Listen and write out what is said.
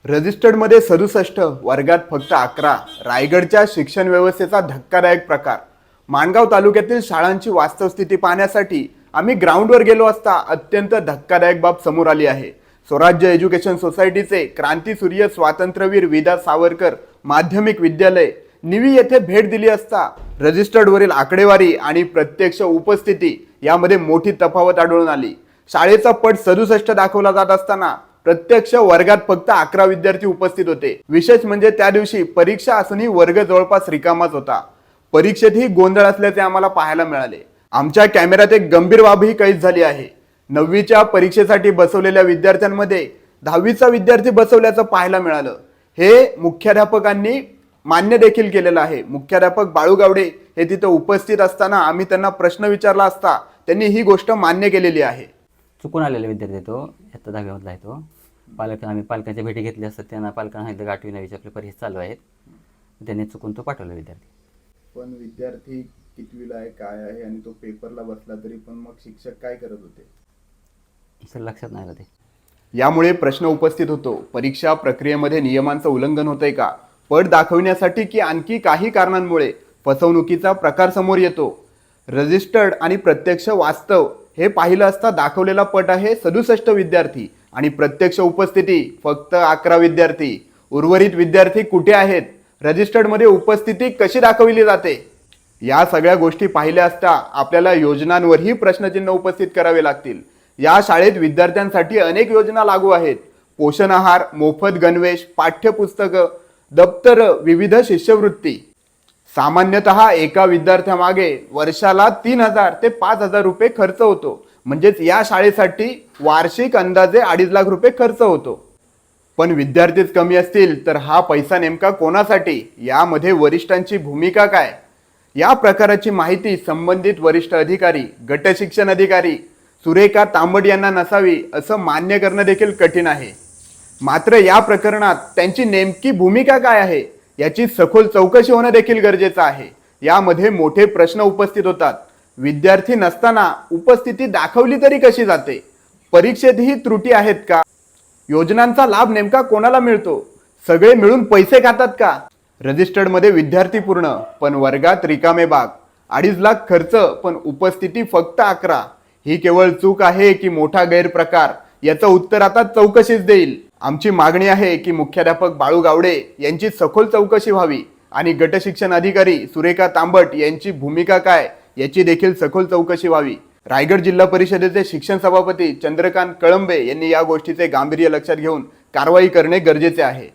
रजिस्टर्डमध्ये 67, वर्गात फक्त 11. रायगडच्या शिक्षण व्यवस्थेचा धक्कादायक प्रकार. माणगाव तालुक्यातील शाळांची वास्तव स्थिती पाहण्यासाठी आम्ही ग्राउंडवर गेलो असता अत्यंत धक्कादायक बाब समोर आली आहे. स्वराज्य एज्युकेशन सोसायटीचे क्रांतीसूर्य स्वातंत्र्यवीर विदा सावरकर माध्यमिक विद्यालय निवी येथे भेट दिली असता रजिस्टर्डवरील आकडेवारी आणि प्रत्यक्ष उपस्थिती यामध्ये मोठी तफावत आढळून आली. शाळेचा पट 67 दाखवला जात असताना प्रत्यक्ष वर्गात फक्त 11 विद्यार्थी उपस्थित होते. विशेष म्हणजे त्या दिवशी परीक्षा असूनही वर्ग जवळपास रिकामाच होता. परीक्षेतही गोंधळ असल्याचे आम्हाला पाहायला मिळाले. आमच्या कॅमेऱ्यात एक गंभीर बाबही कैद झाली आहे. 9वीच्या परीक्षेसाठी बसवलेल्या विद्यार्थ्यांमध्ये 10वीचा विद्यार्थी बसवल्याचं पाहायला मिळालं. हे मुख्याध्यापकांनी मान्य देखील केलेलं आहे. मुख्याध्यापक बाळू गावडे हे तिथे उपस्थित असताना आम्ही त्यांना प्रश्न विचारला असता त्यांनी ही गोष्ट मान्य केलेली आहे. चुकून आलेला विद्यार्थी तो इयत्ता 10वीमधला आहे. तो आम्ही पालकांच्या भेटी घेतली असतात. त्यांना पालकांना सांगितलं गाठवी नवीचे आपले परीक्षा चालू आहेत. त्यांनी चुकून तो पाठवला विद्यार्थी. पण विद्यार्थी कितवीला आहे काय आहे आणि तो पेपरला बसला तरी पण मग शिक्षक काय करत होते सर लक्षात नाही आलं ते. यामुळे प्रश्न उपस्थित होतो, परीक्षा प्रक्रियेमध्ये नियमांचं उल्लंघन होतंय का? पट दाखवण्यासाठी की आणखी काही कारणांमुळे फसवणुकीचा प्रकार समोर येतो. रजिस्टर्ड आणि प्रत्यक्ष वास्तव हे पाहिलं असता दाखवलेला पट आहे 67 विद्यार्थी आणि प्रत्यक्ष उपस्थिती फक्त 11 विद्यार्थी. उर्वरित विद्यार्थी कुठे आहेत? रजिस्टर्डमध्ये उपस्थिती कशी दाखवली जाते? या सगळ्या गोष्टी पाहिल्या असता आपल्याला योजनांवरही प्रश्नचिन्ह उपस्थित करावे लागतील. या शाळेत विद्यार्थ्यांसाठी अनेक योजना लागू आहेत. पोषण आहार, मोफत गणवेश, पाठ्यपुस्तकं, दप्तर, विविध शिष्यवृत्ती. सामान्यतः एका विद्यार्थ्यामागे वर्षाला 3000 ते 5000 रुपये खर्च होतो. म्हणजेच या शाळेसाठी वार्षिक अंदाजे 2.5 लाख रुपये खर्च होतो. पण विद्यार्थीच कमी असतील तर हा पैसा नेमका कोणासाठी? यामध्ये वरिष्ठांची भूमिका काय? या प्रकाराची माहिती संबंधित वरिष्ठ अधिकारी, गट शिक्षण अधिकारी सुरेखा तांबट यांना नसावी असं मान्य करणं देखील कठीण आहे. मात्र या प्रकरणात त्यांची नेमकी भूमिका काय आहे याची सखोल चौकशी होणं देखील गरजेचं आहे. यामध्ये मोठे प्रश्न उपस्थित होतात. विद्यार्थी नसताना उपस्थिती दाखवली तरी कशी जाते? परीक्षेतही त्रुटी आहेत का? योजनांचा लाभ नेमका कोणाला मिळतो? सगळे मिळून पैसे खातात का? रजिस्टर्डमध्ये विद्यार्थी पूर्ण पण वर्गात रिकामे बाग. 2.5 लाख खर्च पण उपस्थिती फक्त 11. ही केवळ चूक आहे की मोठा गैरप्रकार? याचं उत्तर आता चौकशीच देईल. आमची मागणी आहे की मुख्याध्यापक बाळू गावडे यांची सखोल चौकशी व्हावी आणि गट शिक्षण अधिकारी सुरेखा तांबट यांची भूमिका काय याची देखील सखोल चौकशी व्हावी. रायगड जिल्हा परिषदेचे शिक्षण सभापती चंद्रकांत कळंबे यांनी या गोष्टीचे गांभीर्य लक्षात घेऊन कारवाई करणे गरजेचे आहे.